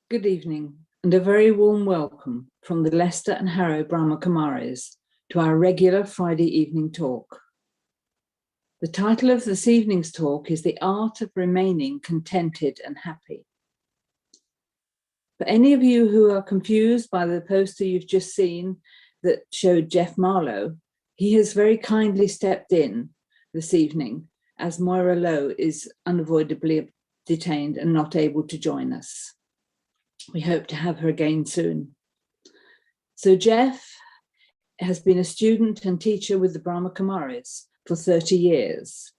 Good evening, and a very warm welcome from the Leicester and Harrow Brahma Kumaris to our regular Friday evening talk. The title of this evening's talk is The Art of Remaining Contented and Happy. For any of you who are confused by the poster you've just seen that showed Goff Marlow, he has very kindly stepped in this evening as Moira Lowe is unavoidably detained and not able to join us. We hope to have her again soon. So Goff has been a student and teacher with the Brahma Kumaris for 30 years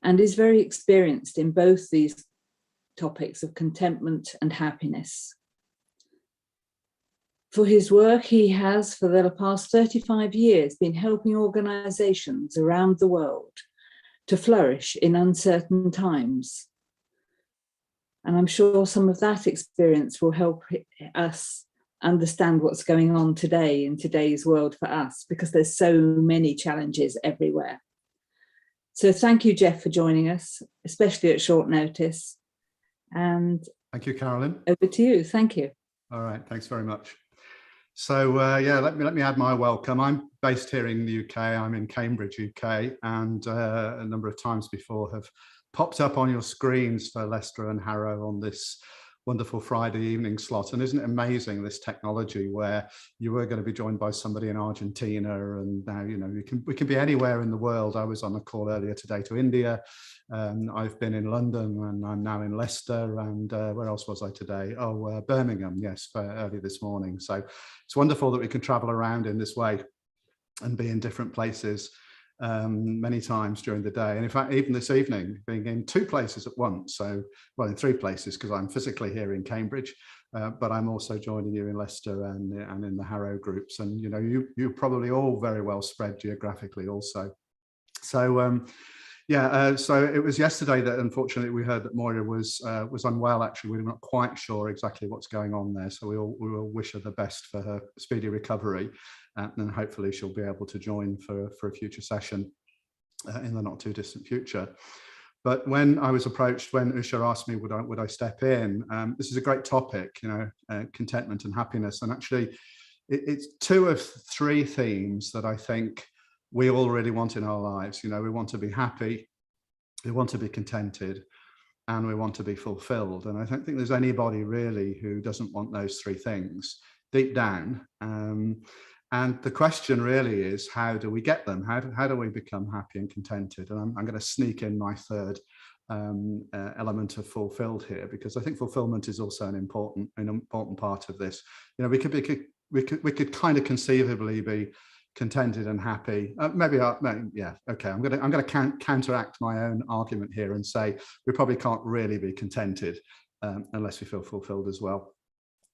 and is very experienced in both these topics of contentment and happiness. For his work, he has, for the past 35 years, been helping organizations around the world to flourish in uncertain times. And I'm sure some of that experience will help us understand what's going on today in today's world for us, because there's so many challenges everywhere. So thank you, Goff, for joining us, especially at short notice. And thank you, Carolyn. Over to you. Thank you. All right, thanks very much. So yeah, let me add my welcome. I'm based here in the UK. I'm in Cambridge, UK, and a number of times before have popped up on your screens for Leicester and Harrow on this wonderful Friday evening slot. And isn't it amazing, this technology, where you were going to be joined by somebody in Argentina, and now, you know, we can be anywhere in the world. I was on a call earlier today to India. I've been in London, and I'm now in Leicester, and where else was I today? Oh, Birmingham, yes, early this morning. So it's wonderful that we can travel around in this way and be in different places many times during the day. And in fact, even this evening, being in two places at once, so, well, in three places, because I'm physically here in Cambridge, but I'm also joining you in Leicester and in the Harrow groups. And, you know, you're probably all very well spread geographically also. So, so it was yesterday that unfortunately we heard that Moira was unwell. Actually, we're not quite sure exactly what's going on there. So we will wish her the best for her speedy recovery, and hopefully she'll be able to join for a future session in the not too distant future. But when I was approached, when Usha asked me would I step in, this is a great topic, you know, contentment and happiness. And actually, it's two of three themes that I think we all really want in our lives. You know, we want to be happy, we want to be contented, and we want to be fulfilled. And I don't think there's anybody really who doesn't want those three things deep down. And the question really is, how do we get them? How do we become happy and contented? And I'm going to sneak in my third element of fulfilled here, because I think fulfillment is also an important part of this. You know, we could kind of conceivably be contented and happy. Yeah, okay. I'm going to counteract my own argument here and say we probably can't really be contented unless we feel fulfilled as well.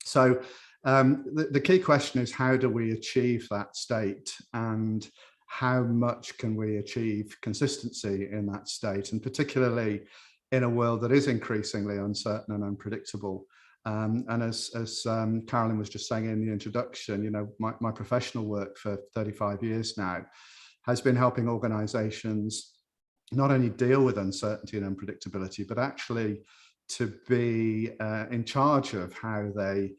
So the key question is, how do we achieve that state, and how much can we achieve consistency in that state, and particularly in a world that is increasingly uncertain and unpredictable. And as Carolyn was just saying in the introduction, you know, my professional work for 35 years now has been helping organizations not only deal with uncertainty and unpredictability, but actually to be in charge of how they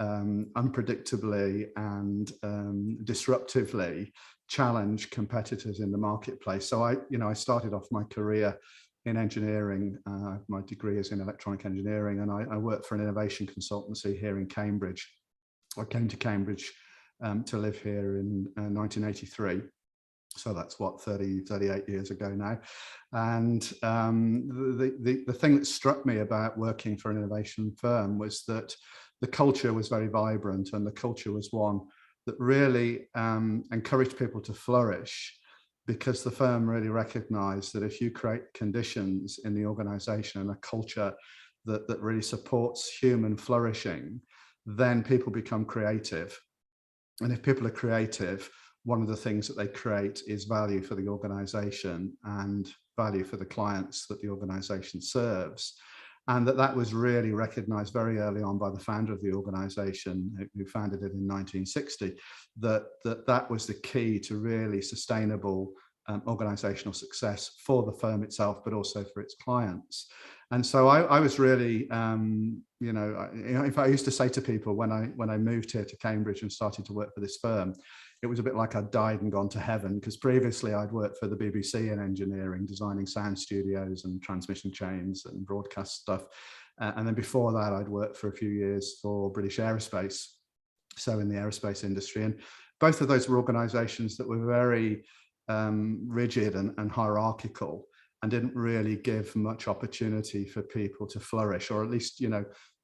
unpredictably and disruptively challenge competitors in the marketplace. So I started off my career in engineering. My degree is in electronic engineering, and I worked for an innovation consultancy here in Cambridge. I came to Cambridge to live here in 1983. So that's what, 38 years ago now. And the thing that struck me about working for an innovation firm was that the culture was very vibrant, and the culture was one that really encouraged people to flourish, because the firm really recognized that if you create conditions in the organization and a culture that really supports human flourishing, then people become creative. And if people are creative, one of the things that they create is value for the organization and value for the clients that the organization serves. And that was really recognized very early on by the founder of the organization, who founded it in 1960, that was the key to really sustainable organizational success for the firm itself, but also for its clients. And so I was really, if I used to say to people when I moved here to Cambridge and started to work for this firm, it was a bit like I'd died and gone to heaven, because previously I'd worked for the BBC in engineering, designing sound studios and transmission chains and broadcast stuff. And then before that, I'd worked for a few years for British Aerospace, so in the aerospace industry. And both of those were organizations that were very rigid and hierarchical, and didn't really give much opportunity for people to flourish, or at least,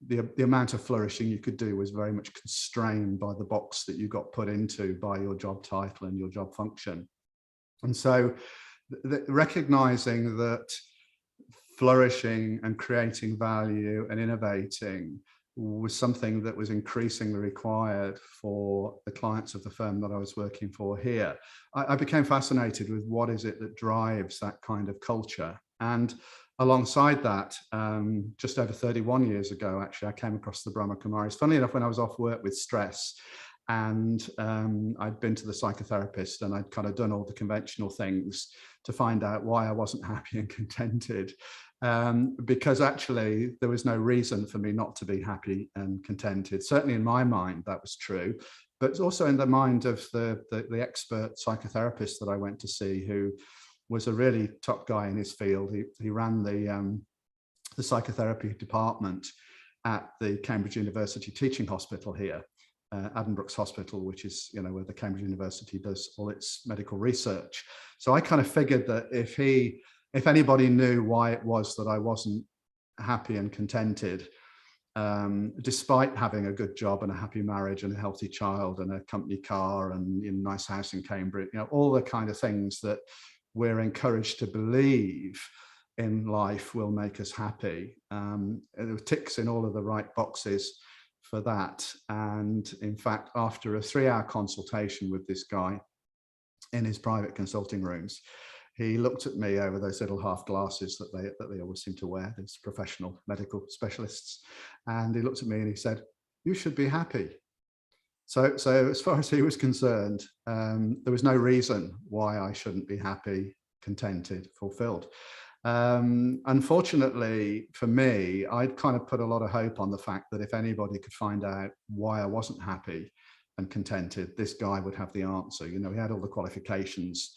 the amount of flourishing you could do was very much constrained by the box that you got put into by your job title and your job function. And so recognizing that flourishing and creating value and innovating was something that was increasingly required for the clients of the firm that I was working for here, I became fascinated with what is it that drives that kind of culture. And alongside that, just over 31 years ago, actually, I came across the Brahma Kumaris, funnily enough, when I was off work with stress. And I'd been to the psychotherapist, and I'd kind of done all the conventional things to find out why I wasn't happy and contented. Because actually there was no reason for me not to be happy and contented. Certainly in my mind that was true, but also in the mind of the expert psychotherapist that I went to see, who was a really top guy in his field. He ran the psychotherapy department at the Cambridge University Teaching Hospital here, Addenbrooke's Hospital, which is where the Cambridge University does all its medical research. So I kind of figured that if anybody knew why it was that I wasn't happy and contented, despite having a good job and a happy marriage and a healthy child and a company car and a nice house in Cambridge, all the kind of things that we're encouraged to believe in life will make us happy. It ticks in all of the right boxes for that. And in fact, after a 3-hour consultation with this guy in his private consulting rooms, he looked at me over those little half glasses that they always seem to wear, these professional medical specialists. And he looked at me and he said, "You should be happy." So as far as he was concerned, there was no reason why I shouldn't be happy, contented, fulfilled. Unfortunately for me, I'd kind of put a lot of hope on the fact that if anybody could find out why I wasn't happy and contented, this guy would have the answer. He had all the qualifications,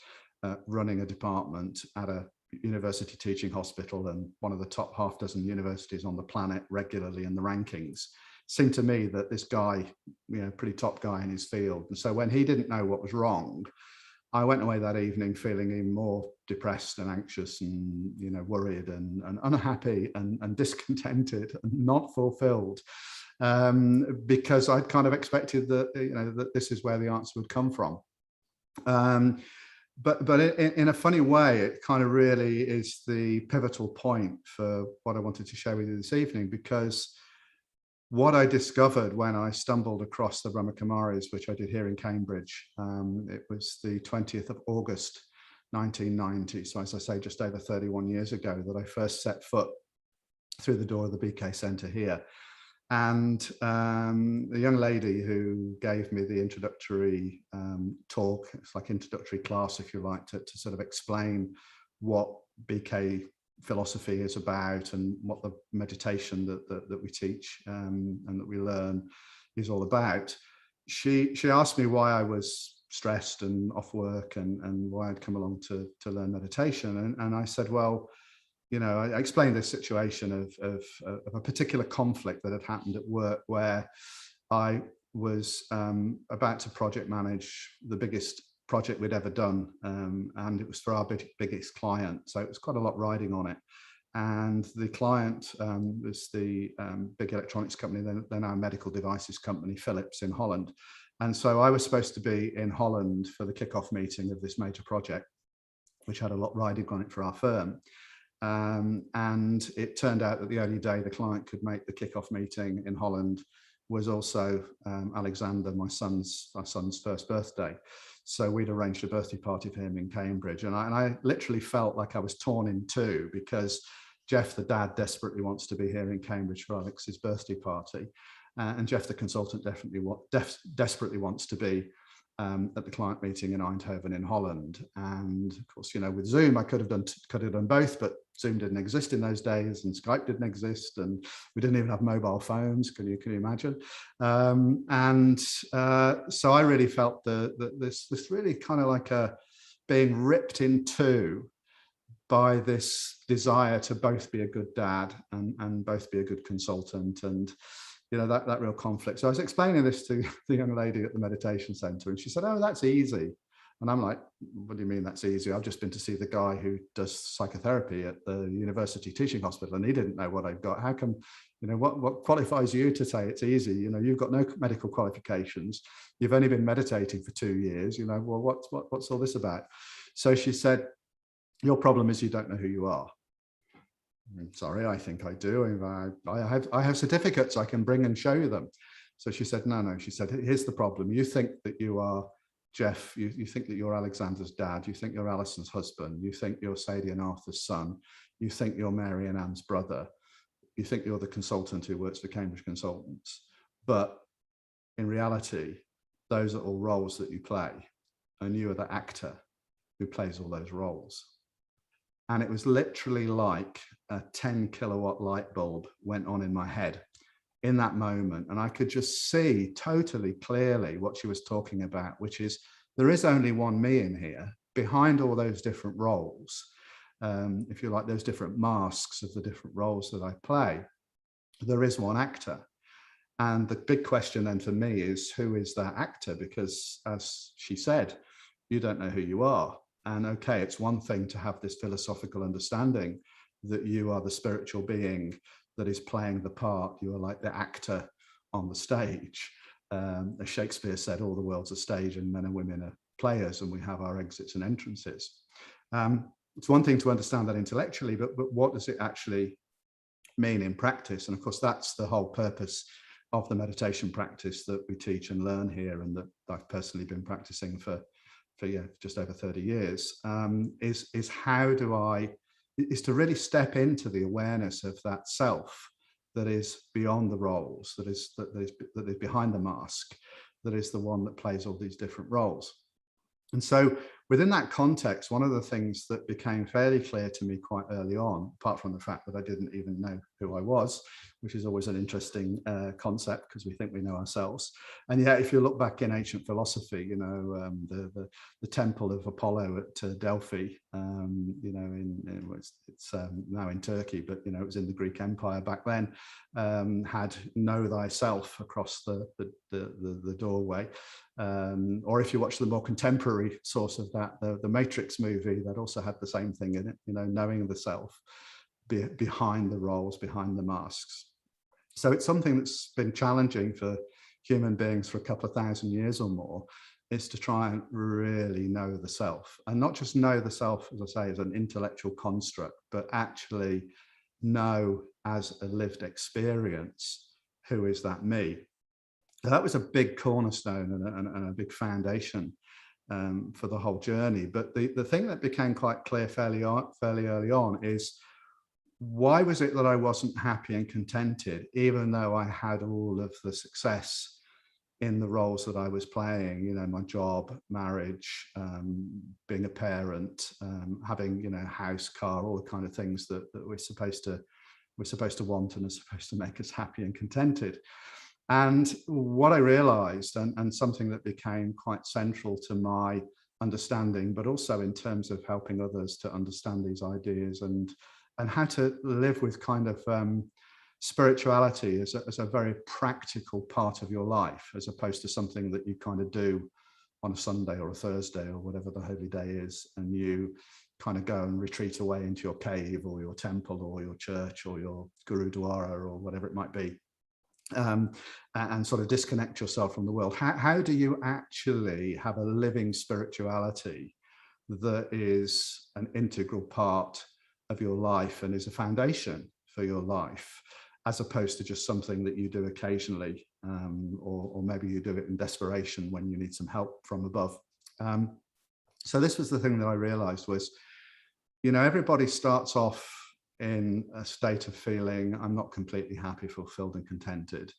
running a department at a university teaching hospital and one of the top half dozen universities on the planet regularly in the rankings. Seemed to me that this guy, pretty top guy in his field. And so when he didn't know what was wrong, I went away that evening feeling even more depressed and anxious and worried and unhappy and discontented and not fulfilled, because I'd kind of expected that that this is where the answer would come from. But in a funny way, it kind of really is the pivotal point for what I wanted to share with you this evening, because what I discovered when I stumbled across the Brahma Kumaris, which I did here in Cambridge, it was the 20th of August, 1990. So as I say, just over 31 years ago that I first set foot through the door of the BK Centre here. And the young lady who gave me the introductory talk, it's like introductory class, if you like, to sort of explain what BK philosophy is about and what the meditation that we teach and that we learn is all about. She asked me why I was stressed and off work and why I'd come along to learn meditation. And I said, well, I explained this situation of a particular conflict that had happened at work, where I was about to project manage the biggest project we'd ever done, and it was for our biggest client, so it was quite a lot riding on it. And the client was the big electronics company, then our medical devices company, Philips in Holland. And so I was supposed to be in Holland for the kickoff meeting of this major project, which had a lot riding on it for our firm. And it turned out that the only day the client could make the kickoff meeting in Holland was also Alexander, our son's first birthday. So we'd arranged a birthday party for him in Cambridge. And I literally felt like I was torn in two, because Jeff, the dad, desperately wants to be here in Cambridge for Alex's birthday party. And Jeff, the consultant, desperately wants to be. at the client meeting in Eindhoven in Holland. And of course, with Zoom, I could have done both, but Zoom didn't exist in those days, and Skype didn't exist, and we didn't even have mobile phones. Can you imagine? So I really felt this really kind of like being ripped in two by this desire to both be a good dad and both be a good consultant, and that real conflict. So I was explaining this to the young lady at the meditation center, and she said, "Oh, that's easy." And I'm like, "What do you mean that's easy? I've just been to see the guy who does psychotherapy at the university teaching hospital, and he didn't know what I've got. How come, what qualifies you to say it's easy? You've got no medical qualifications. You've only been meditating for 2 years. Well, what's all this about?" So she said, "Your problem is you don't know who you are." "Sorry, I think I do. I have certificates I can bring and show you them." So she said, no. She said, "Here's the problem. You think that you are Jeff. You think that you're Alexander's dad. You think you're Alison's husband. You think you're Sadie and Arthur's son. You think you're Mary and Anne's brother. You think you're the consultant who works for Cambridge Consultants. But in reality, those are all roles that you play. And you are the actor who plays all those roles." And it was literally like a 10 kilowatt light bulb went on in my head in that moment. And I could just see totally clearly what she was talking about, which is there is only one me in here behind all those different roles. If you like, those different masks of the different roles that I play, there is one actor. And the big question then for me is, who is that actor? Because as she said, you don't know who you are. And okay, it's one thing to have this philosophical understanding that you are the spiritual being that is playing the part. You are like the actor on the stage. As Shakespeare said, all the world's a stage and men and women are players, and we have our exits and entrances. It's one thing to understand that intellectually, but what does it actually mean in practice? And of course, that's the whole purpose of the meditation practice that we teach and learn here, and that I've personally been practicing for just over 30 years, is how do I, is to really step into the awareness of that self that is beyond the roles, that is behind the mask, that is the one that plays all these different roles. And so within that context, one of the things that became fairly clear to me quite early on, apart from the fact that I didn't even know who I was, which is always an interesting concept because we think we know ourselves. And yet, if you look back in ancient philosophy, the temple of Apollo at Delphi, it's now in Turkey, but it was in the Greek Empire back then, had "know thyself" across the doorway. Or if you watch the more contemporary source of that, the Matrix movie, that also had the same thing in it, knowing the self behind the roles, behind the masks. So it's something that's been challenging for human beings for a couple of thousand years or more, is to try and really know the self, and not just know the self, as I say, as an intellectual construct, but actually know as a lived experience, who is that me? That was a big cornerstone and a big foundation for the whole journey. But the thing that became quite clear fairly early on is, why was it that I wasn't happy and contented, even though I had all of the success in the roles that I was playing, my job, marriage, being a parent, having, house, car, all the kind of things that we're supposed to want and are supposed to make us happy and contented. And what I realized, and something that became quite central to my understanding, but also in terms of helping others to understand these ideas and how to live with kind of spirituality as a very practical part of your life, as opposed to something that you kind of do on a Sunday or a Thursday or whatever the holy day is, and you kind of go and retreat away into your cave or your temple or your church or your Gurudwara or whatever it might be. And sort of disconnect yourself from the world. How do you actually have a living spirituality that is an integral part of your life and is a foundation for your life, as opposed to just something that you do occasionally, or maybe you do it in desperation when you need some help from above? So this was the thing that I realized was, everybody starts off in a state of feeling, I'm not completely happy, fulfilled and contented.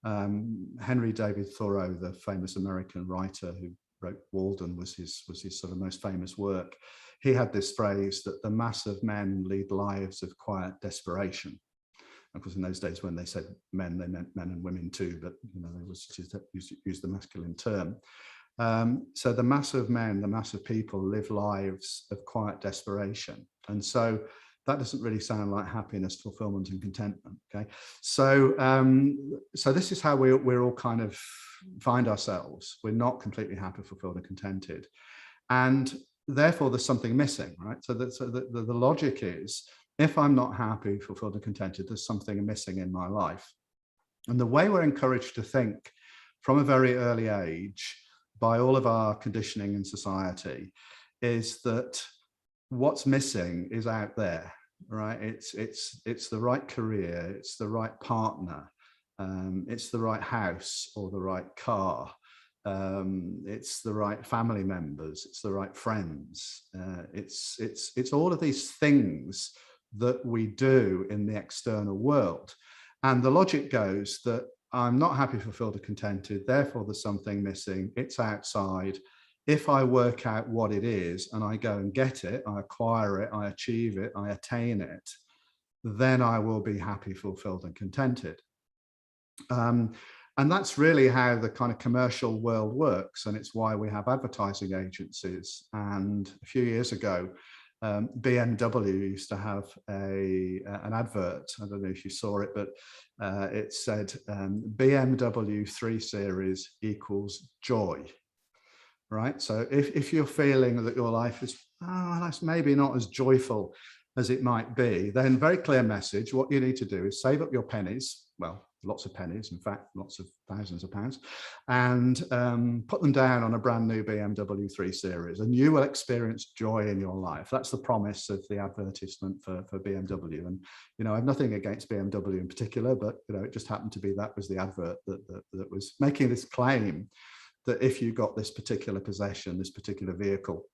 Henry David Thoreau, the famous American writer who wrote Walden was his sort of most famous work. He had this phrase that the mass of men lead lives of quiet desperation. Of course, in those days when they said men, they meant men and women too, but they was use the masculine term. So the mass of men, the mass of people live lives of quiet desperation. And so that doesn't really sound like happiness, fulfillment and contentment. Okay, so so this is how we're all kind of find ourselves. We're not completely happy, fulfilled and contented. And therefore there's something missing, right? So the logic is, if I'm not happy, fulfilled and contented, there's something missing in my life. And the way we're encouraged to think from a very early age by all of our conditioning in society is that what's missing is out there, right? It's the right career, it's the right partner, it's the right house or the right car, it's the right family members, it's the right friends, it's all of these things that we do in the external world. And the logic goes that I'm not happy, fulfilled, or contented, therefore there's something missing, it's outside. If I work out what it is and I go and get it, I acquire it, I achieve it, I attain it, then I will be happy, fulfilled, and contented. And that's really how the kind of commercial world works. And it's why we have advertising agencies. And a few years ago, BMW used to have an advert. I don't know if you saw it, but it said BMW 3 Series equals joy, right? So if you're feeling that your life is that's maybe not as joyful as it might be, then very clear message. What you need to do is save up your pennies, well, lots of pennies, in fact, lots of thousands of pounds, and put them down on a brand new BMW 3 Series, and you will experience joy in your life. That's the promise of the advertisement for BMW. And, I have nothing against BMW in particular, but, it just happened to be that was the advert that was making this claim that if you got this particular possession, this particular vehicle,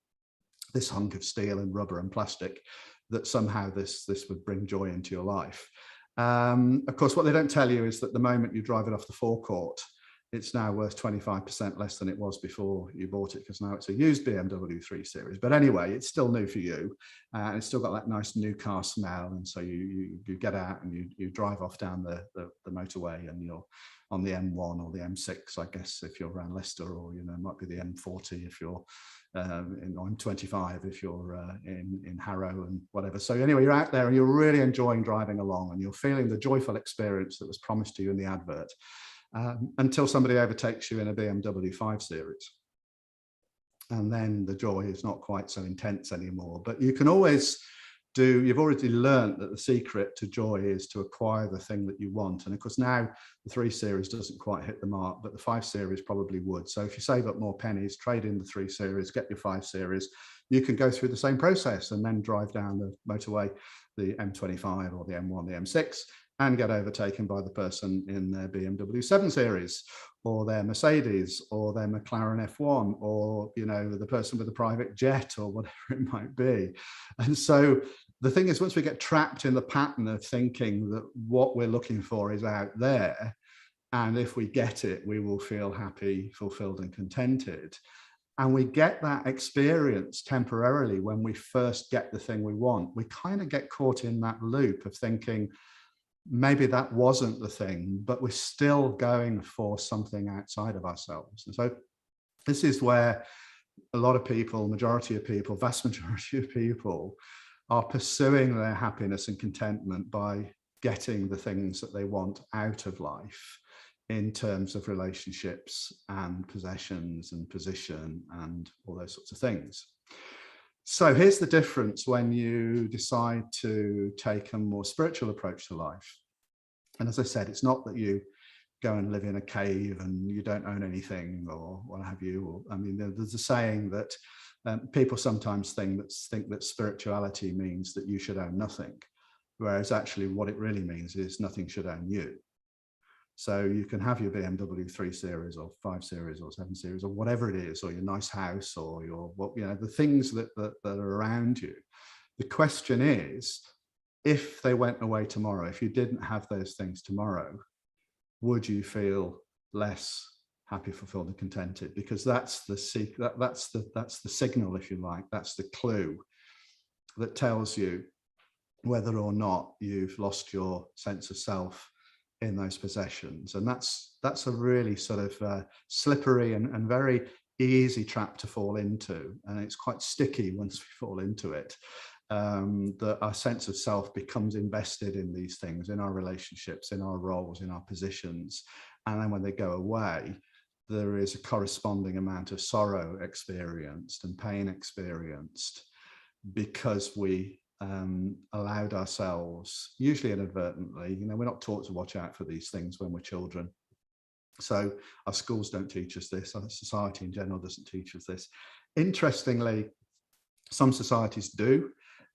this hunk of steel and rubber and plastic, that somehow this would bring joy into your life. Of course, what they don't tell you is that the moment you drive it off the forecourt, it's now worth 25% less than it was before you bought it, because now it's a used BMW 3 Series. But anyway, it's still new for you, and it's still got that nice new car smell. And so you get out and you drive off down the motorway, and you're on the M1 or the M6, I guess, if you're around Leicester, or it might be the M40 if you're in M25 if you're in Harrow and whatever. So anyway, you're out there and you're really enjoying driving along, and you're feeling the joyful experience that was promised to you in the advert, until somebody overtakes you in a BMW 5 Series. And then the joy is not quite so intense anymore. But you can always you've already learned that the secret to joy is to acquire the thing that you want. And of course, now the 3 Series doesn't quite hit the mark, but the 5 Series probably would. So if you save up more pennies, trade in the 3 Series, get your 5 Series, you can go through the same process and then drive down the motorway, the M25 or the M1, the M6, and get overtaken by the person in their BMW 7 Series or their Mercedes or their McLaren F1, or the person with a private jet or whatever it might be. And so the thing is, once we get trapped in the pattern of thinking that what we're looking for is out there, and if we get it, we will feel happy, fulfilled and contented, and we get that experience temporarily when we first get the thing we want, we kind of get caught in that loop of thinking, maybe that wasn't the thing, but we're still going for something outside of ourselves. And so this is where a lot of people, majority of people, vast majority of people are pursuing their happiness and contentment by getting the things that they want out of life in terms of relationships and possessions and position and all those sorts of things. So here's the difference when you decide to take a more spiritual approach to life. And as I said, it's not that you go and live in a cave and you don't own anything or what have you. Or, there's a saying that people sometimes think that spirituality means that you should own nothing, whereas actually what it really means is nothing should own you. So you can have your BMW 3 Series or 5 Series or 7 Series or whatever it is, or your nice house or the things that are around you. The question is, if they went away tomorrow, if you didn't have those things tomorrow, would you feel less happy, fulfilled, and contented, because that's the signal, if you like, that's the clue that tells you whether or not you've lost your sense of self in those possessions. And that's a really sort of slippery and very easy trap to fall into, and it's quite sticky once we fall into it. That our sense of self becomes invested in these things, in our relationships, in our roles, in our positions, and then when they go away, there is a corresponding amount of sorrow experienced and pain experienced, because we allowed ourselves, usually inadvertently, we're not taught to watch out for these things when we're children. So our schools don't teach us this, our society in general doesn't teach us this. Interestingly, some societies do.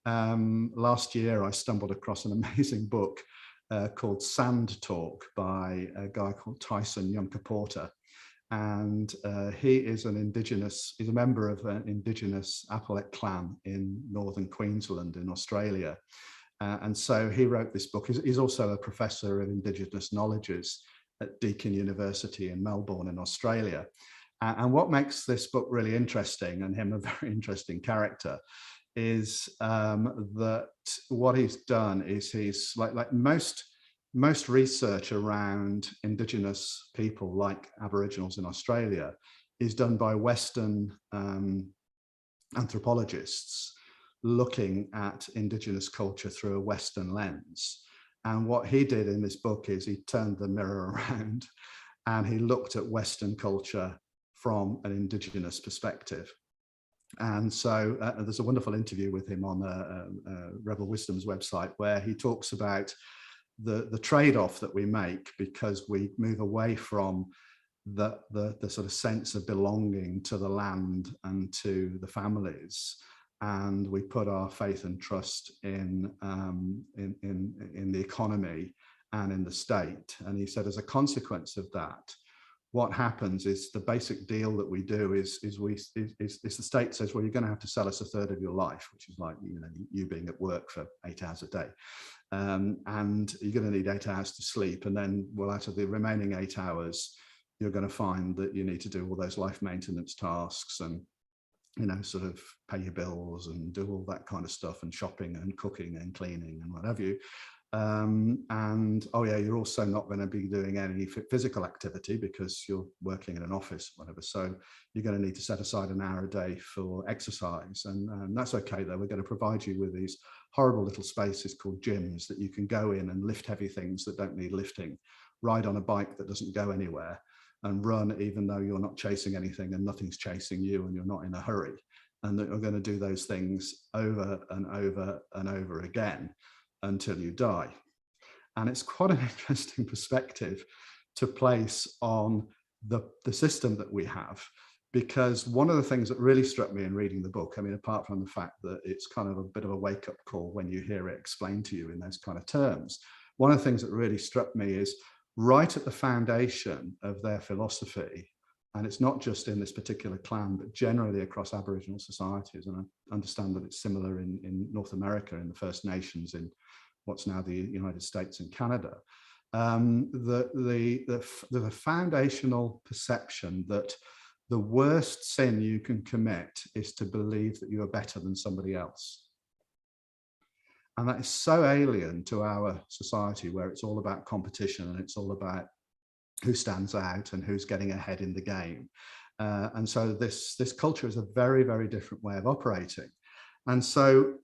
Last year, I stumbled across an amazing book called Sand Talk by a guy called Tyson Yunkaporta. And he is he's a member of an indigenous Appalachia clan in northern Queensland in Australia. And so he wrote this book. He's also a professor of indigenous knowledges at Deakin University in Melbourne in Australia. And what makes this book really interesting, and him a very interesting character, is that what he's done is he's like most research around indigenous people like Aboriginals in Australia is done by Western anthropologists looking at indigenous culture through a Western lens. And what he did in this book is he turned the mirror around and he looked at Western culture from an indigenous perspective. And so there's a wonderful interview with him on Rebel Wisdom's website, where he talks about the trade-off that we make because we move away from the sort of sense of belonging to the land and to the families, and we put our faith and trust in the economy and in the state. And he said, as a consequence of that, what happens is the basic deal that we do is the state says, well, you're going to have to sell us a third of your life, which is like, you being at work for 8 hours a day. And you're going to need 8 hours to sleep. And then, well, out of the remaining 8 hours, you're going to find that you need to do all those life maintenance tasks and, sort of pay your bills and do all that kind of stuff, and shopping and cooking and cleaning and what have you. And oh yeah, you're also not going to be doing any physical activity because you're working in an office, whatever. So you're going to need to set aside an hour a day for exercise, and that's okay though. We're going to provide you with these horrible little spaces called gyms that you can go in and lift heavy things that don't need lifting, ride on a bike that doesn't go anywhere, and run even though you're not chasing anything and nothing's chasing you and you're not in a hurry. And that you're going to do those things over and over and over again until you die. And it's quite an interesting perspective to place on the system that we have, because one of the things that really struck me in reading the book, I mean, apart from the fact that it's kind of a bit of a wake-up call when you hear it explained to you in those kind of terms, one of the things that really struck me is right at the foundation of their philosophy, and it's not just in this particular clan, but generally across Aboriginal societies, and I understand that it's similar in North America, in the First Nations, in what's now the United States and Canada, the foundational perception that the worst sin you can commit is to believe that you are better than somebody else. And that is so alien to our society, where it's all about competition and it's all about who stands out and who's getting ahead in the game. And so this culture is a very, very different way of operating. And so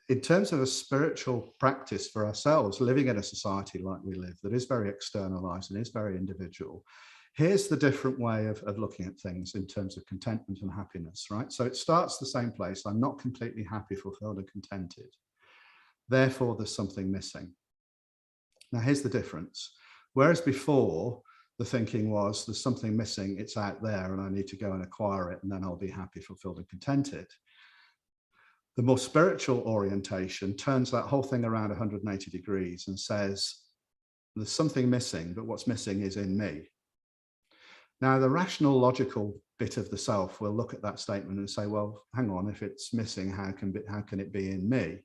in terms of a spiritual practice for ourselves, living in a society like we live, that is very externalized and is very individual, here's the different way of looking at things in terms of contentment and happiness, right? So it starts the same place. I'm not completely happy, fulfilled, and contented. Therefore, there's something missing. Now, here's the difference. Whereas before, the thinking was, there's something missing, it's out there, and I need to go and acquire it, and then I'll be happy, fulfilled, and contented. The more spiritual orientation turns that whole thing around 180 degrees and says, there's something missing, but what's missing is in me. Now, the rational, logical bit of the self will look at that statement and say, well, hang on, if it's missing, how can it be in me?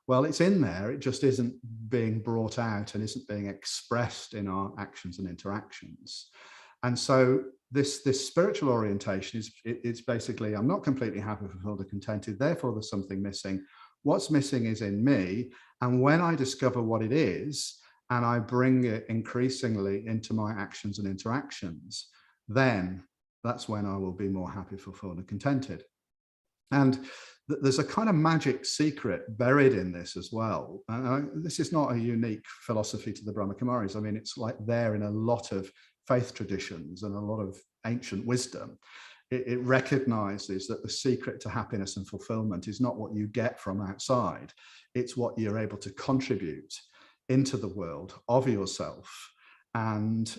Well, it's in there, it just isn't being brought out and isn't being expressed in our actions and interactions. And so this spiritual orientation it's basically, I'm not completely happy, fulfilled, or contented, therefore there's something missing. What's missing is in me. And when I discover what it is, and I bring it increasingly into my actions and interactions, then that's when I will be more happy, fulfilled, and contented. And there's a kind of magic secret buried in this as well. This is not a unique philosophy to the Brahmakumaris. I mean, it's like there in a lot of faith traditions and a lot of ancient wisdom. It recognizes that the secret to happiness and fulfillment is not what you get from outside. It's what you're able to contribute into the world of yourself, and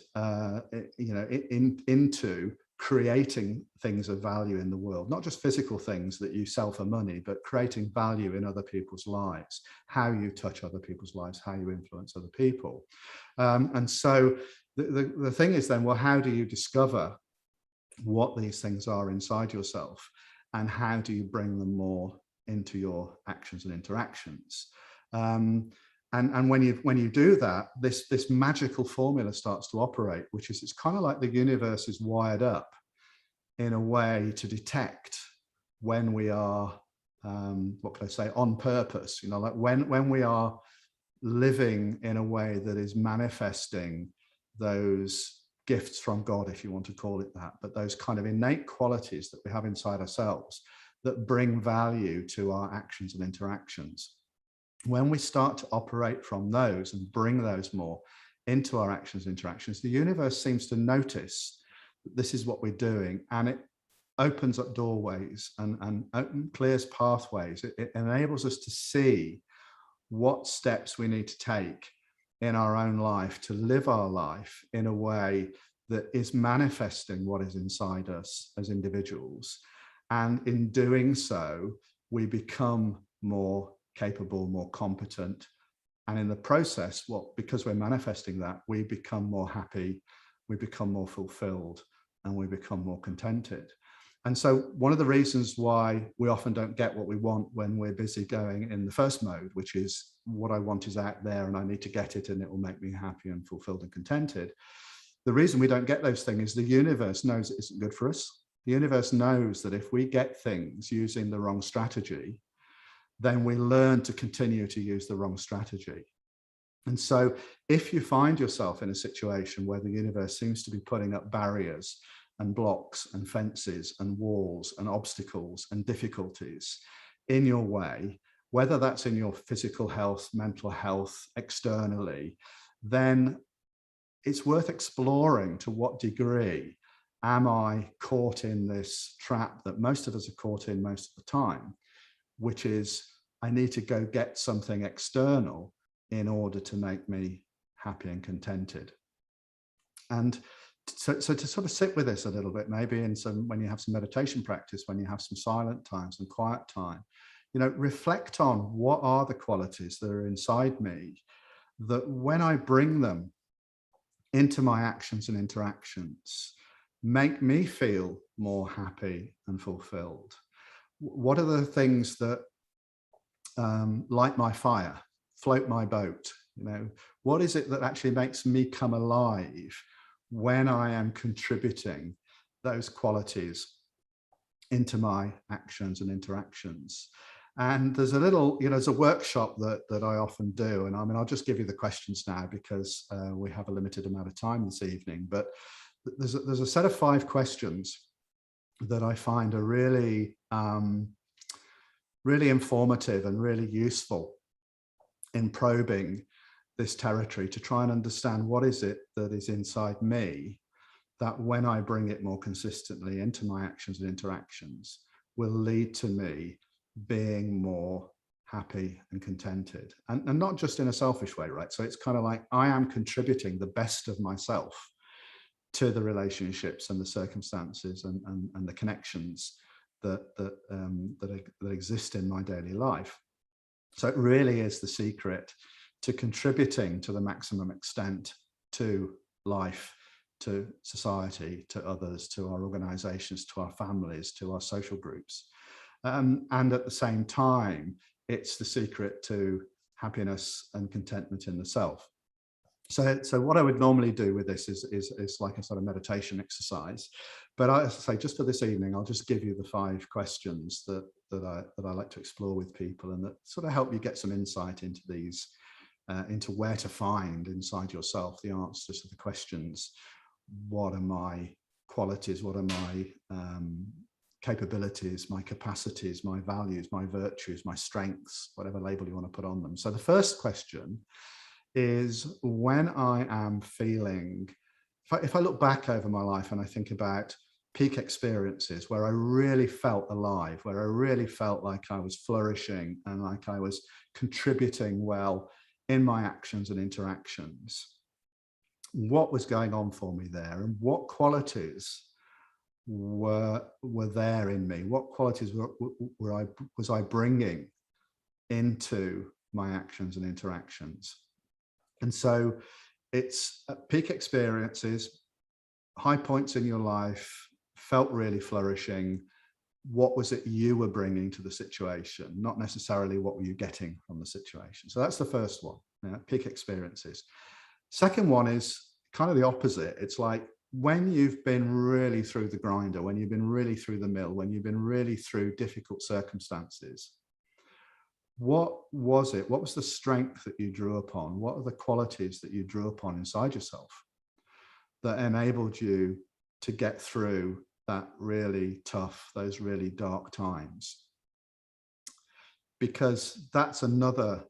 into creating things of value in the world, not just physical things that you sell for money, but creating value in other people's lives, how you touch other people's lives, how you influence other people. And so the thing is then, well, how do you discover what these things are inside yourself, and how do you bring them more into your actions and interactions? And when you do that, this magical formula starts to operate, which is, it's kind of like the universe is wired up in a way to detect when we are, what can I say, on purpose, like when we are living in a way that is manifesting those gifts from God, if you want to call it that, but those kind of innate qualities that we have inside ourselves that bring value to our actions and interactions. When we start to operate from those and bring those more into our actions and interactions, the universe seems to notice that this is what we're doing, and it opens up doorways and clears pathways. It enables us to see what steps we need to take in our own life to live our life in a way that is manifesting what is inside us as individuals. And in doing so, we become more capable, more competent. And in the process, because we're manifesting that, we become more happy, we become more fulfilled, and we become more contented. And so one of the reasons why we often don't get what we want when we're busy going in the first mode, which is what I want is out there and I need to get it and it will make me happy and fulfilled and contented. The reason we don't get those things is the universe knows it isn't good for us. The universe knows that if we get things using the wrong strategy, then we learn to continue to use the wrong strategy. And so if you find yourself in a situation where the universe seems to be putting up barriers and blocks and fences and walls and obstacles and difficulties in your way, whether that's in your physical health, mental health, externally, then it's worth exploring to what degree am I caught in this trap that most of us are caught in most of the time, which is I need to go get something external in order to make me happy and contented. And so to sort of sit with this a little bit, maybe when you have some meditation practice, when you have some silent time, some quiet time, reflect on what are the qualities that are inside me that when I bring them into my actions and interactions, make me feel more happy and fulfilled. What are the things that light my fire, float my boat? What is it that actually makes me come alive when I am contributing those qualities into my actions and interactions? And there's a little, there's a workshop that I often do. And I mean, I'll just give you the questions now because we have a limited amount of time this evening, but there's a set of 5 questions that I find are really, really informative and really useful in probing this territory to try and understand what is it that is inside me that when I bring it more consistently into my actions and interactions will lead to me being more happy and contented, and not just in a selfish way, right? So it's kind of like I am contributing the best of myself to the relationships and the circumstances and the connections that exist in my daily life. So it really is the secret to contributing to the maximum extent to life, to society, to others, to our organizations, to our families, to our social groups. And at the same time, it's the secret to happiness and contentment in the self. So what I would normally do with this is like a sort of meditation exercise. But as I say, just for this evening, I'll just give you the 5 questions that I like to explore with people, and that sort of help you get some insight into these, into where to find inside yourself the answers to the questions. What are my qualities? What are my capabilities, my capacities, my values, my virtues, my strengths, whatever label you want to put on them? So the first question is, when I am feeling, if I look back over my life and I think about peak experiences where I really felt alive, where I really felt like I was flourishing and like I was contributing well in my actions and interactions, what was going on for me there, and what qualities were there in me? What qualities was I bringing into my actions and interactions? And so it's peak experiences, high points in your life, felt really flourishing. What was it you were bringing to the situation? Not necessarily what were you getting from the situation. So that's the first one, peak experiences. Second one is kind of the opposite. It's like when you've been really through the grinder, when you've been really through the mill, when you've been really through difficult circumstances, what was it? What was the strength that you drew upon? What are the qualities that you drew upon inside yourself that enabled you to get through that really tough, those really dark times? Because that's another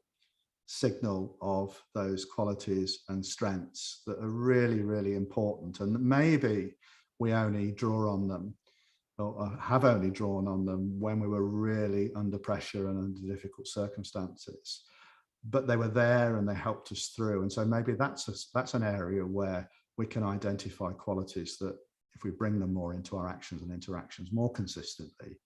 signal of those qualities and strengths that are really, really important. And maybe we only draw on them, or have only drawn on them, when we were really under pressure and under difficult circumstances. But they were there and they helped us through. And so maybe that's an area where we can identify qualities that, if we bring them more into our actions and interactions more consistently,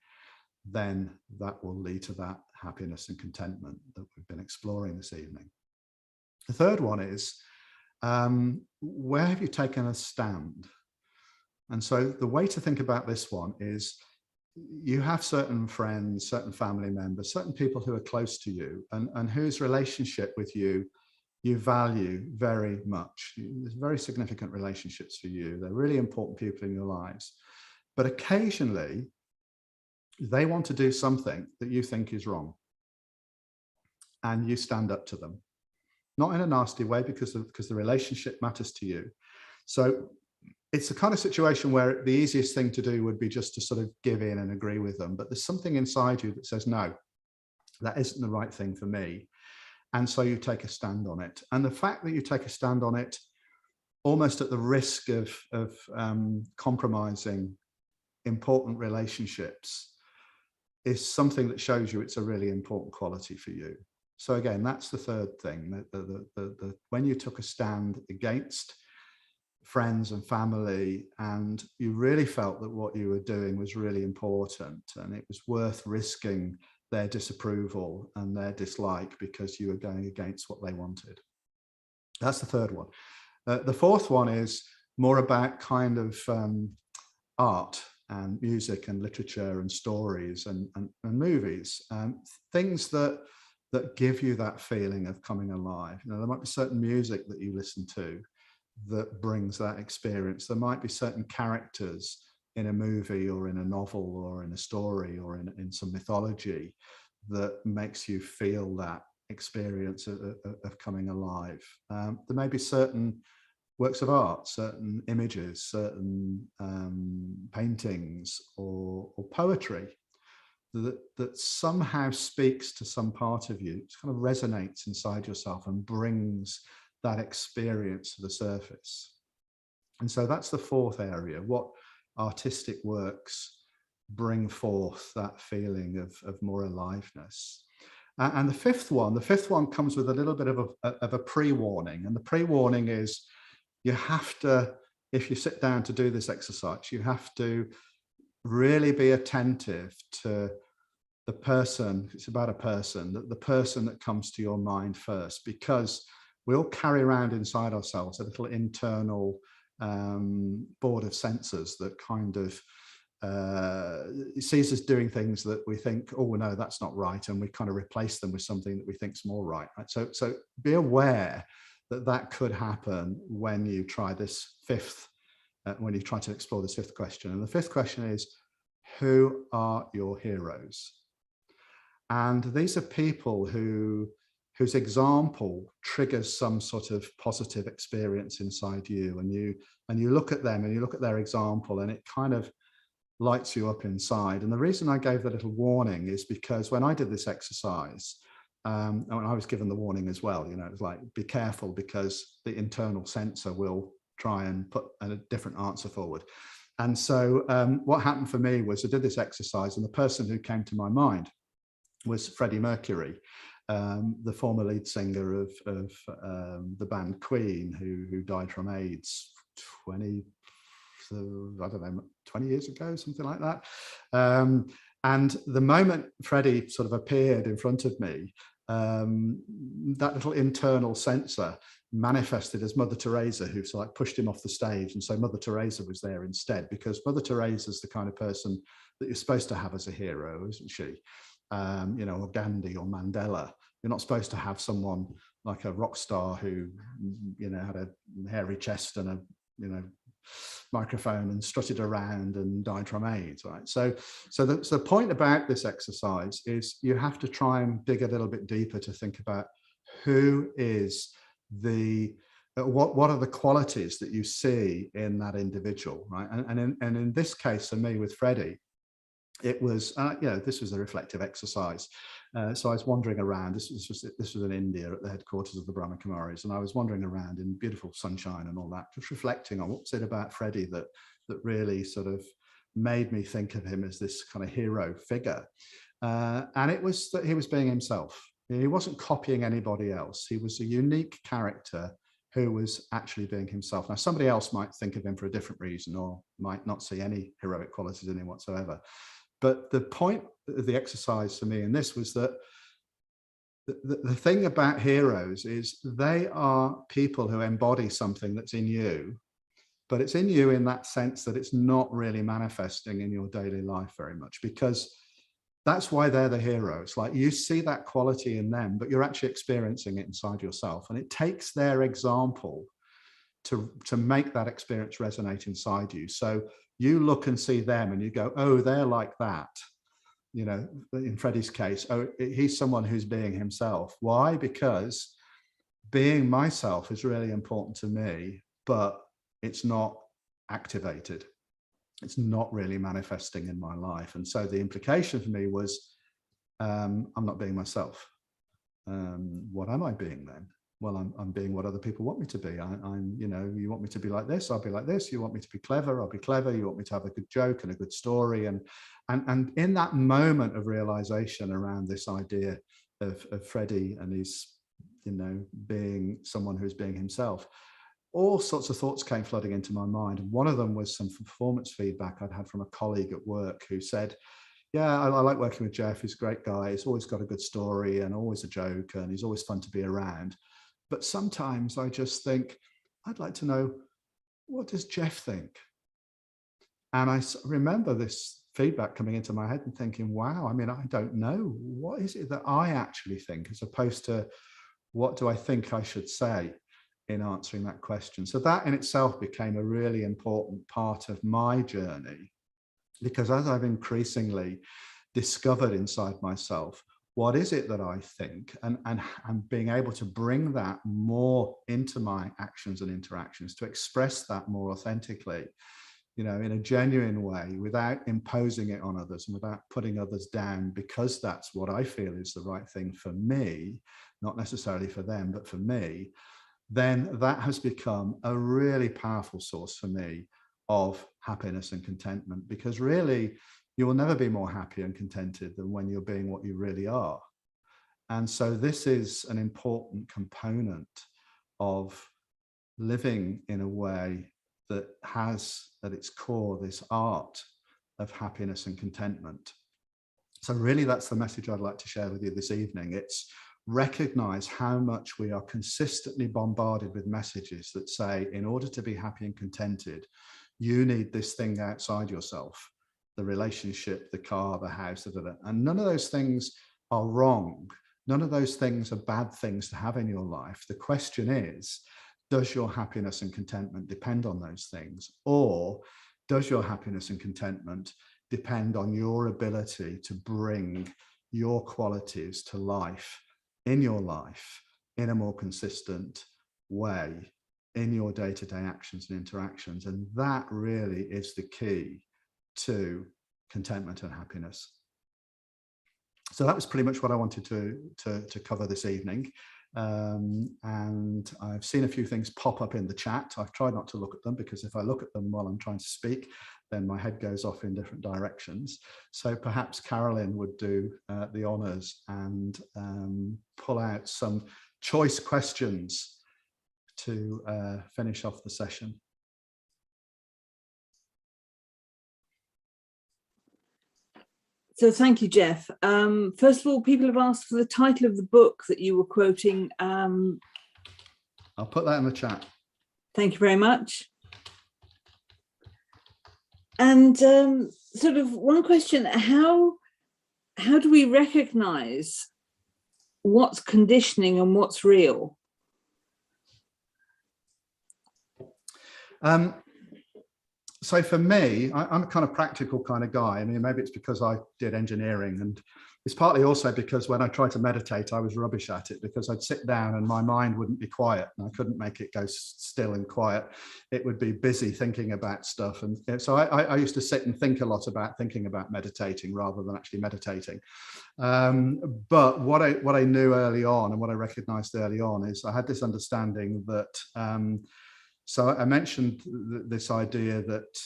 then that will lead to that happiness and contentment that we've been exploring this evening. The third one is, where have you taken a stand? And so the way to think about this one is, you have certain friends, certain family members, certain people who are close to you and whose relationship with you value very much. There's very significant relationships for you. They're really important people in your lives. But occasionally, they want to do something that you think is wrong, and you stand up to them, not in a nasty way, because the relationship matters to you. So it's the kind of situation where the easiest thing to do would be just to sort of give in and agree with them. But there's something inside you that says, no, that isn't the right thing for me. And so you take a stand on it. And the fact that you take a stand on it, almost at the risk of compromising important relationships, is something that shows you it's a really important quality for you. So again, that's the third thing, when you took a stand against friends and family, and you really felt that what you were doing was really important and it was worth risking their disapproval and their dislike because you were going against what they wanted. That's the third one. The fourth one is more about kind of art and music and literature and stories and movies, things that give you that feeling of coming alive. You know, there might be certain music that you listen to that brings that experience. There might be certain characters in a movie or in a novel or in a story or in some mythology that makes you feel that experience of coming alive. There may be certain works of art, certain images, certain paintings or poetry that somehow speaks to some part of you. It kind of resonates inside yourself and brings that experience to the surface. And so that's the fourth area. What artistic works bring forth that feeling of more aliveness? And the fifth one comes with a little bit of a pre-warning. And the pre-warning is, you have to, if you sit down to do this exercise, you have to really be attentive to the person. It's about a person, the person that comes to your mind first, because we all carry around inside ourselves a little internal board of sensors that kind of sees us doing things that we think, oh no, that's not right, and we kind of replace them with something that we think is more right. So be aware that could happen when you try this fifth, when you try to explore this fifth question. And the fifth question is, who are your heroes? And these are people whose example triggers some sort of positive experience inside you. And you look at them and you look at their example, and it kind of lights you up inside. And the reason I gave the little warning is because when I did this exercise, and I was given the warning as well, you know, it's like, be careful, because the internal censor will try and put a different answer forward. And so what happened for me was I did this exercise, and the person who came to my mind was Freddie Mercury, the former lead singer of the band Queen, who died from AIDS 20 years ago, something like that. And the moment Freddie sort of appeared in front of me, that little internal censor manifested as Mother Teresa, who sort of like pushed him off the stage. And so Mother Teresa was there instead, because Mother Teresa is the kind of person that you're supposed to have as a hero, isn't she? You know, or Gandhi or Mandela. You're not supposed to have someone like a rock star who, you know, had a hairy chest and a, you know, microphone and strutted around and died from AIDS, right? So the point about this exercise is you have to try and dig a little bit deeper to think about who is the, what are the qualities that you see in that individual, right? And in this case, for me with Freddie, it was, you know, this was a reflective exercise. So I was wandering around. This was in India at the headquarters of the Brahma Kumaris, and I was wandering around in beautiful sunshine and all that, just reflecting on what's it about Freddie that really sort of made me think of him as this kind of hero figure. And it was that he was being himself. He wasn't copying anybody else. He was a unique character who was actually being himself. Now, somebody else might think of him for a different reason, or might not see any heroic qualities in him whatsoever. But the point of the exercise for me in this was that the thing about heroes is they are people who embody something that's in you, but it's in you in that sense that it's not really manifesting in your daily life very much, because that's why they're the heroes. Like, you see that quality in them, but you're actually experiencing it inside yourself. And it takes their example to make that experience resonate inside you. So you look and see them and you go, oh, they're like that. You know, in Freddie's case, oh, he's someone who's being himself. Why? Because being myself is really important to me, but it's not activated. It's not really manifesting in my life. And so the implication for me was, I'm not being myself. What am I being then? Well, I'm being what other people want me to be. I'm, you know, you want me to be like this, I'll be like this. You want me to be clever, I'll be clever. You want me to have a good joke and a good story. And in that moment of realization around this idea of Freddie and his, you know, being someone who's being himself, all sorts of thoughts came flooding into my mind. And one of them was some performance feedback I'd had from a colleague at work who said, yeah, I like working with Jeff. He's a great guy. He's always got a good story and always a joke, and he's always fun to be around. But sometimes I just think, I'd like to know, what does Jeff think? And I remember this feedback coming into my head and thinking, wow, I mean, I don't know. What is it that I actually think, as opposed to what do I think I should say in answering that question? So that in itself became a really important part of my journey, because as I've increasingly discovered inside myself, what is it that I think, and being able to bring that more into my actions and interactions, to express that more authentically, you know, in a genuine way, without imposing it on others and without putting others down, because that's what I feel is the right thing for me, not necessarily for them, but for me, then that has become a really powerful source for me of happiness and contentment. Because really, you will never be more happy and contented than when you're being what you really are. And so this is an important component of living in a way that has at its core this art of happiness and contentment. So really, that's the message I'd like to share with you this evening. It's recognize how much we are consistently bombarded with messages that say, in order to be happy and contented, you need this thing outside yourself. The relationship, the car, the house, and none of those things are wrong. None of those things are bad things to have in your life. The question is, does your happiness and contentment depend on those things? Or does your happiness and contentment depend on your ability to bring your qualities to life in your life in a more consistent way in your day-to-day actions and interactions? And that really is the key to contentment and happiness. So that was pretty much what I wanted to cover this evening. And I've seen a few things pop up in the chat. I've tried not to look at them, because if I look at them while I'm trying to speak, then my head goes off in different directions. So perhaps Carolyn would do the honors and pull out some choice questions to finish off the session. So thank you, Jeff. First of all, people have asked for the title of the book that you were quoting. I'll put that in the chat. Thank you very much. And sort of one question, how do we recognize what's conditioning and what's real? So for me, I'm a kind of practical kind of guy. I mean, maybe it's because I did engineering, and it's partly also because when I tried to meditate, I was rubbish at it, because I'd sit down and my mind wouldn't be quiet, and I couldn't make it go still and quiet. It would be busy thinking about stuff. And so I used to sit and think a lot about thinking about meditating rather than actually meditating. But what I knew early on, and what I recognized early on, is I had this understanding that so I mentioned this idea that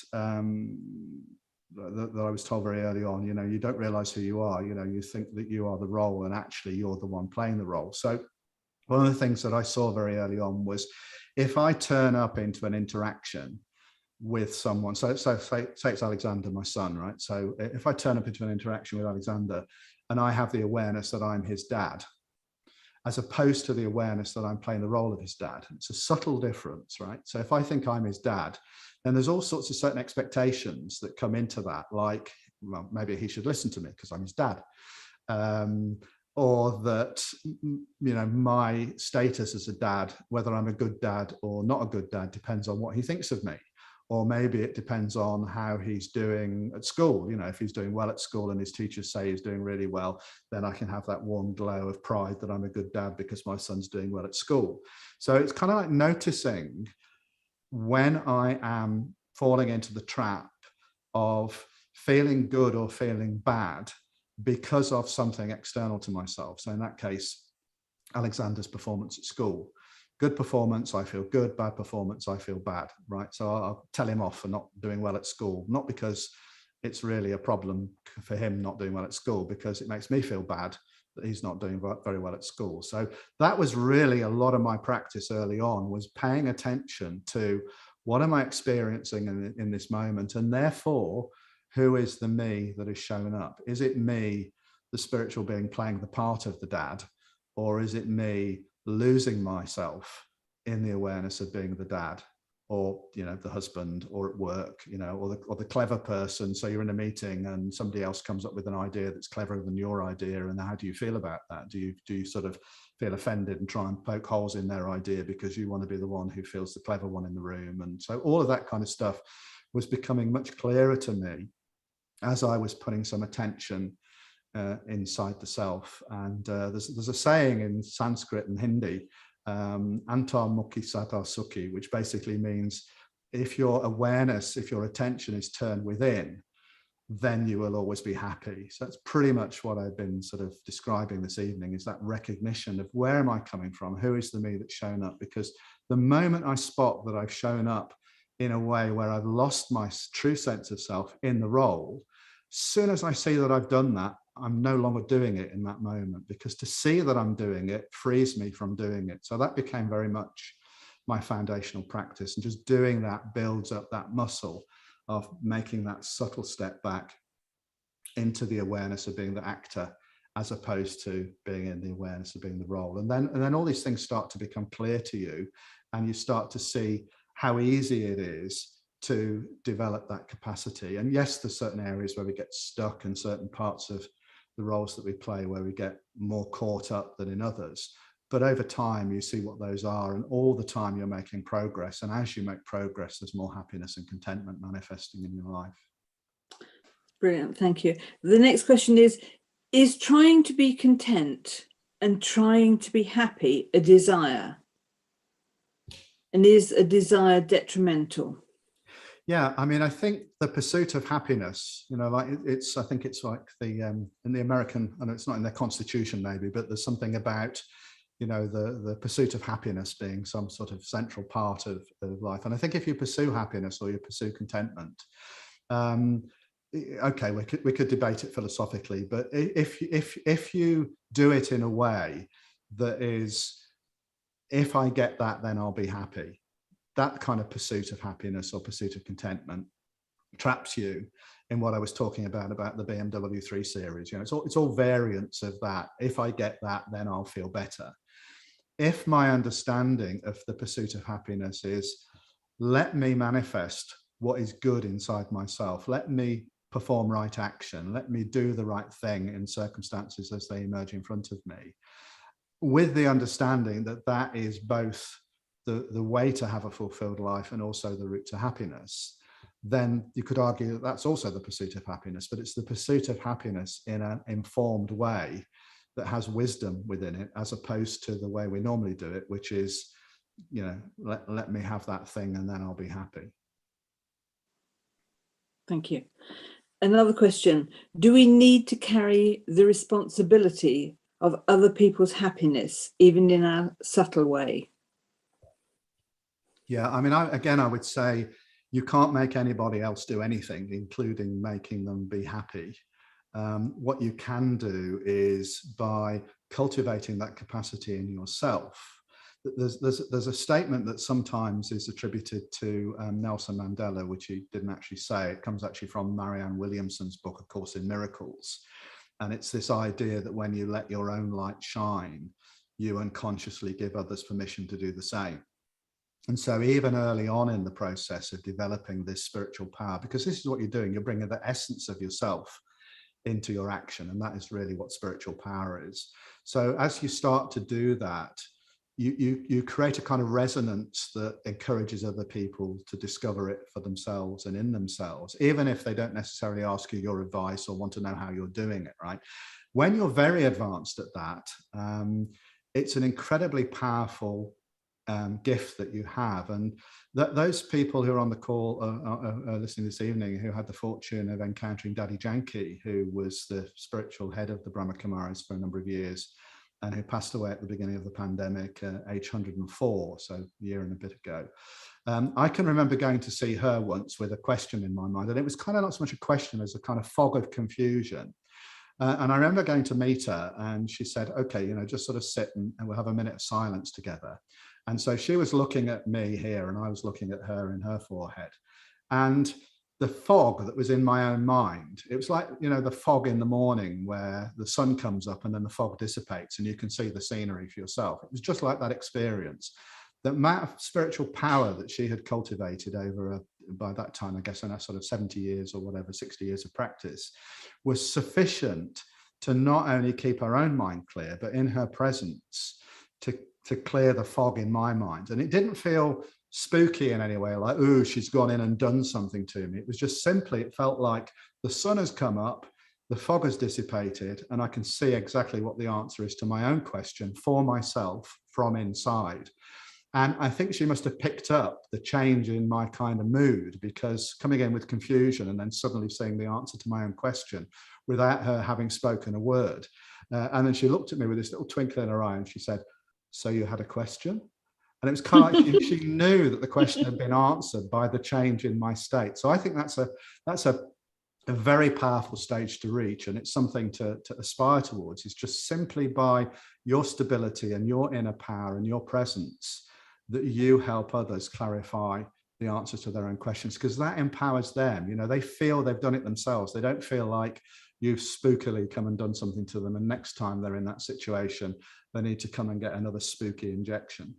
that I was told very early on, you know, you don't realize who you are, you know, you think that you are the role, and actually you're the one playing the role. So one of the things that I saw very early on was, if I turn up into an interaction with someone, so say it's Alexander, my son, right? So if I turn up into an interaction with Alexander and I have the awareness that I'm his dad, as opposed to the awareness that I'm playing the role of his dad. It's a subtle difference, right? So if I think I'm his dad, then there's all sorts of certain expectations that come into that, like, well, maybe he should listen to me because I'm his dad. Or that, you know, my status as a dad, whether I'm a good dad or not a good dad, depends on what he thinks of me. Or maybe it depends on how he's doing at school. You know, if he's doing well at school and his teachers say he's doing really well, then I can have that warm glow of pride that I'm a good dad because my son's doing well at school. So it's kind of like noticing when I am falling into the trap of feeling good or feeling bad because of something external to myself. So in that case, Alexander's performance at school. Good performance, I feel good. Bad performance, I feel bad, right? So I'll tell him off for not doing well at school, not because it's really a problem for him not doing well at school, because it makes me feel bad that he's not doing very well at school. So that was really a lot of my practice early on, was paying attention to what am I experiencing in this moment, and therefore, who is the me that is showing up? Is it me, the spiritual being, playing the part of the dad, or is it me losing myself in the awareness of being the dad, or, you know, the husband, or at work, you know, or the clever person? So you're in a meeting and somebody else comes up with an idea that's cleverer than your idea, and how do you feel about that? Do you sort of feel offended and try and poke holes in their idea because you want to be the one who feels the clever one in the room? And so all of that kind of stuff was becoming much clearer to me as I was putting some attention inside the self. And there's a saying in Sanskrit and Hindi, Antar Mukhi Satar Sukhi, which basically means if your awareness, if your attention is turned within, then you will always be happy. So that's pretty much what I've been sort of describing this evening, is that recognition of where am I coming from? Who is the me that's shown up? Because the moment I spot that I've shown up in a way where I've lost my true sense of self in the role, as soon as I see that I've done that, I'm no longer doing it in that moment, because to see that I'm doing it frees me from doing it. So that became very much my foundational practice, and just doing that builds up that muscle of making that subtle step back into the awareness of being the actor, as opposed to being in the awareness of being the role. And then all these things start to become clear to you, and you start to see how easy it is to develop that capacity. And yes, there's certain areas where we get stuck, and certain parts of the roles that we play where we get more caught up than in others. But over time, you see what those are, and all the time you're making progress. And as you make progress, there's more happiness and contentment manifesting in your life. Brilliant, thank you. The next question is trying to be content and trying to be happy a desire? And is a desire detrimental? Yeah, I mean, I think the pursuit of happiness, you know, like I think it's like in the American, I know it's not in their constitution maybe, but there's something about, you know, the pursuit of happiness being some sort of central part of life. And I think if you pursue happiness or you pursue contentment, okay, we could debate it philosophically, but if you do it in a way that is, if I get that, then I'll be happy, that kind of pursuit of happiness or pursuit of contentment traps you in what I was talking about the BMW 3 Series. You know, it's all variants of that. If I get that, then I'll feel better. If my understanding of the pursuit of happiness is, let me manifest what is good inside myself, let me perform right action, let me do the right thing in circumstances as they emerge in front of me, with the understanding that that is both the way to have a fulfilled life and also the route to happiness, then you could argue that that's also the pursuit of happiness, but it's the pursuit of happiness in an informed way that has wisdom within it, as opposed to the way we normally do it, which is, you know, let me have that thing and then I'll be happy. Thank you. Another question, do we need to carry the responsibility of other people's happiness, even in a subtle way? Yeah, I mean, I would say you can't make anybody else do anything, including making them be happy. What you can do is, by cultivating that capacity in yourself. There's a statement that sometimes is attributed to Nelson Mandela, which he didn't actually say. It comes actually from Marianne Williamson's book, A Course in Miracles. And it's this idea that when you let your own light shine, you unconsciously give others permission to do the same. And so even early on in the process of developing this spiritual power, because this is what you're doing, you're bringing the essence of yourself into your action. And that is really what spiritual power is. So as you start to do that, you create a kind of resonance that encourages other people to discover it for themselves and in themselves, even if they don't necessarily ask you your advice or want to know how you're doing it, right? When you're very advanced at that, it's an incredibly powerful gift that you have. And those people who are on the call listening this evening, who had the fortune of encountering Daddy Janki, who was the spiritual head of the Brahma Kumaris for a number of years, and who passed away at the beginning of the pandemic, age 104, so a year and a bit ago. I can remember going to see her once with a question in my mind, and it was kind of not so much a question as a kind of fog of confusion. And I remember going to meet her, and she said, okay, you know, just sort of sit and we'll have a minute of silence together. And so she was looking at me here, and I was looking at her in her forehead. And the fog that was in my own mind, it was like, you know, the fog in the morning where the sun comes up and then the fog dissipates and you can see the scenery for yourself. It was just like that experience. The amount of spiritual power that she had cultivated over, by that time, I guess, in that sort of 70 years or whatever, 60 years of practice, was sufficient to not only keep her own mind clear, but in her presence to clear the fog in my mind. And it didn't feel spooky in any way, like, ooh, she's gone in and done something to me. It was just simply, it felt like the sun has come up, the fog has dissipated, and I can see exactly what the answer is to my own question for myself from inside. And I think she must have picked up the change in my kind of mood, because coming in with confusion and then suddenly seeing the answer to my own question without her having spoken a word. And then she looked at me with this little twinkle in her eye and she said, so you had a question? And it was kind of like she knew that the question had been answered by the change in my state. So I think that's a very powerful stage to reach, and it's something to aspire towards, is just simply by your stability and your inner power and your presence that you help others clarify the answers to their own questions, because that empowers them. You know, they feel they've done it themselves. They don't feel like you've spookily come and done something to them, and next time they're in that situation, they need to come and get another spooky injection.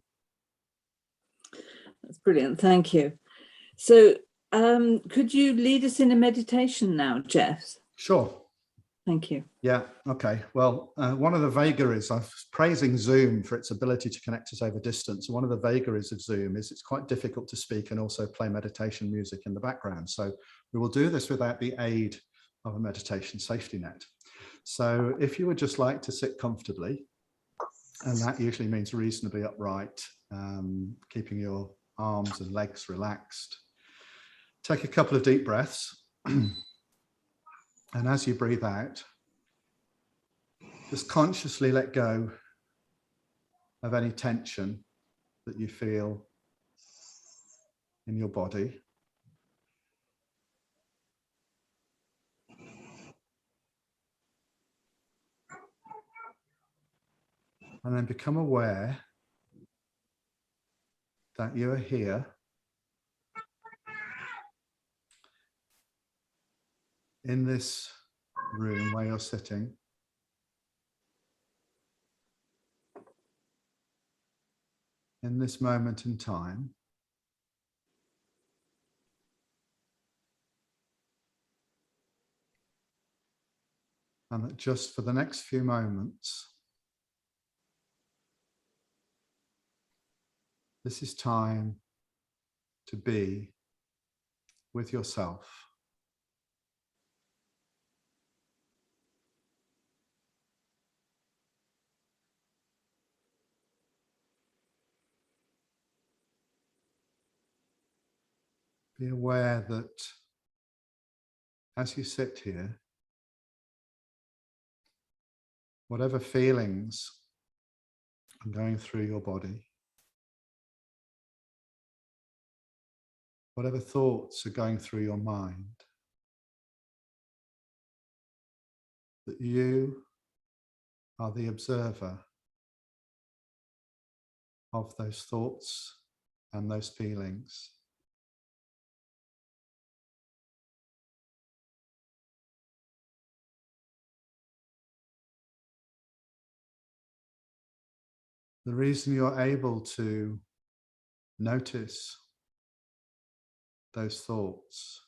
That's brilliant, thank you. So could you lead us in a meditation now, Jeff? Sure. Thank you. Yeah, okay. Well, one of the vagaries, I'm praising Zoom for its ability to connect us over distance. One of the vagaries of Zoom is it's quite difficult to speak and also play meditation music in the background. So we will do this without the aid of a meditation safety net. So if you would just like to sit comfortably, and that usually means reasonably upright, keeping your arms and legs relaxed. Take a couple of deep breaths. And as you breathe out, just consciously let go of any tension that you feel in your body. And then become aware that you are here in this room where you're sitting, in this moment in time. And that just for the next few moments, this is time to be with yourself. Be aware that as you sit here, whatever feelings are going through your body, whatever thoughts are going through your mind, that you are the observer of those thoughts and those feelings. The reason you're able to notice those thoughts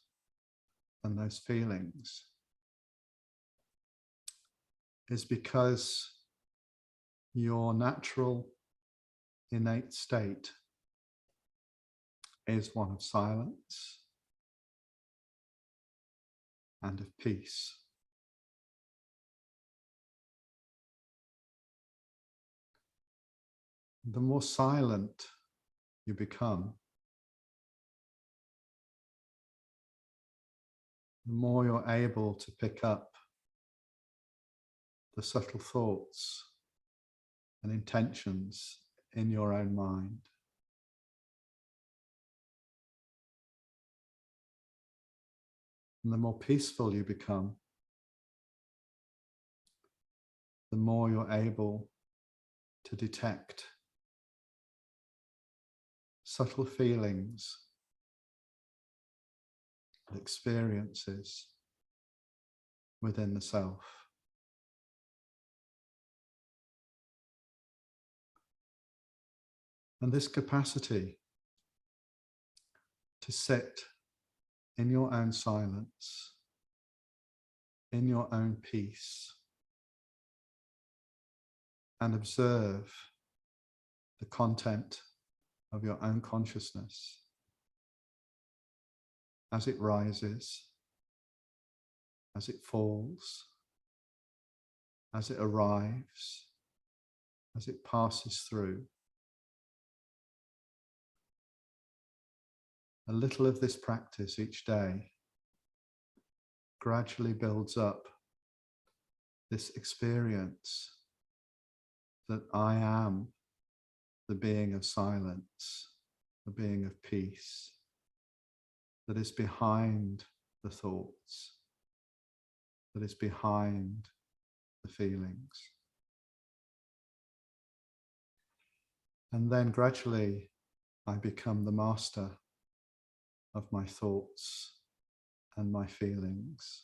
and those feelings is because your natural innate state is one of silence and of peace. The more silent you become, the more you're able to pick up the subtle thoughts and intentions in your own mind. And the more peaceful you become, the more you're able to detect subtle feelings and experiences within the self. And this capacity to sit in your own silence, in your own peace, and observe the content of your own consciousness as it rises, as it falls, as it arrives, as it passes through. A little of this practice each day gradually builds up this experience that I am the being of silence, the being of peace, that is behind the thoughts, that is behind the feelings. And then gradually I become the master of my thoughts and my feelings,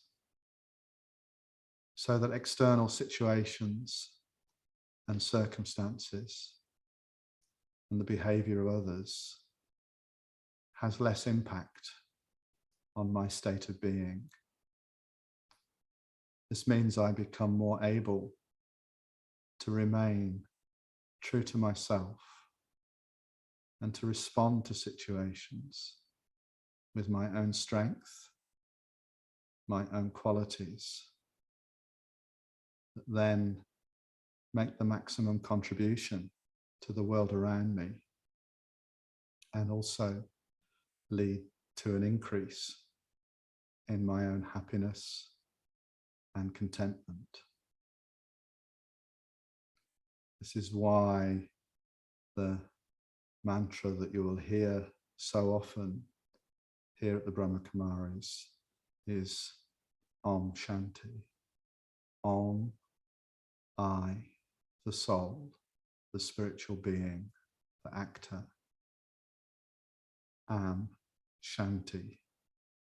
so that external situations and circumstances and the behavior of others has less impact on my state of being. This means I become more able to remain true to myself and to respond to situations with my own strength, my own qualities, that then make the maximum contribution to the world around me, and also lead to an increase in my own happiness and contentment. This is why the mantra that you will hear so often here at the Brahma Kumaris is Om Shanti. Om, I, the soul, the spiritual being, the actor. Am, Shanti.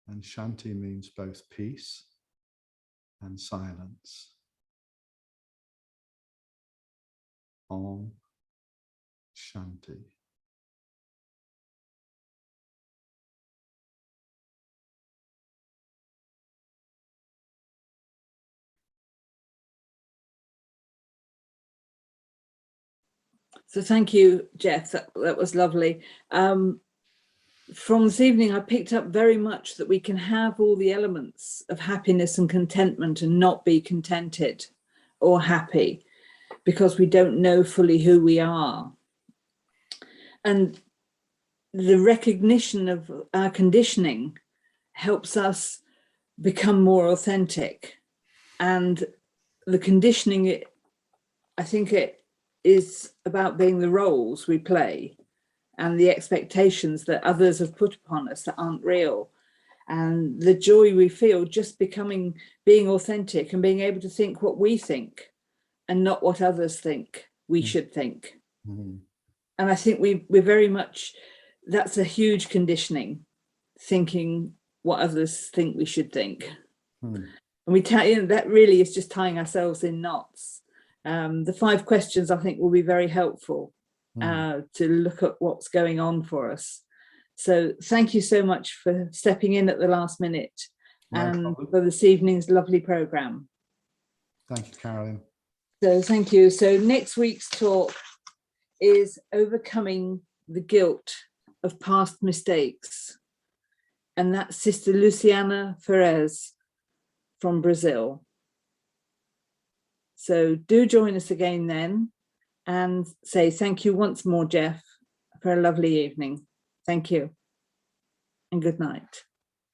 And Shanti means both peace and silence. Om Shanti. So thank you, Jeff. That was lovely. From this evening, I picked up very much that we can have all the elements of happiness and contentment and not be contented or happy because we don't know fully who we are. And the recognition of our conditioning helps us become more authentic. And the conditioning, I think it is about being the roles we play and the expectations that others have put upon us that aren't real, and the joy we feel just being authentic and being able to think what we think and not what others think we should think. And I think we're very much, that's a huge conditioning, thinking what others think we should think. And that really is just tying ourselves in knots. The 5 questions I think will be very helpful to look at what's going on for us. So thank you so much for stepping in at the last minute and for this evening's lovely programme. Thank you, Carolyn. So thank you. So next week's talk is overcoming the guilt of past mistakes. And that's Sister Luciana Ferrez from Brazil. So do join us again then, and say thank you once more, Jeff, for a lovely evening. Thank you and good night.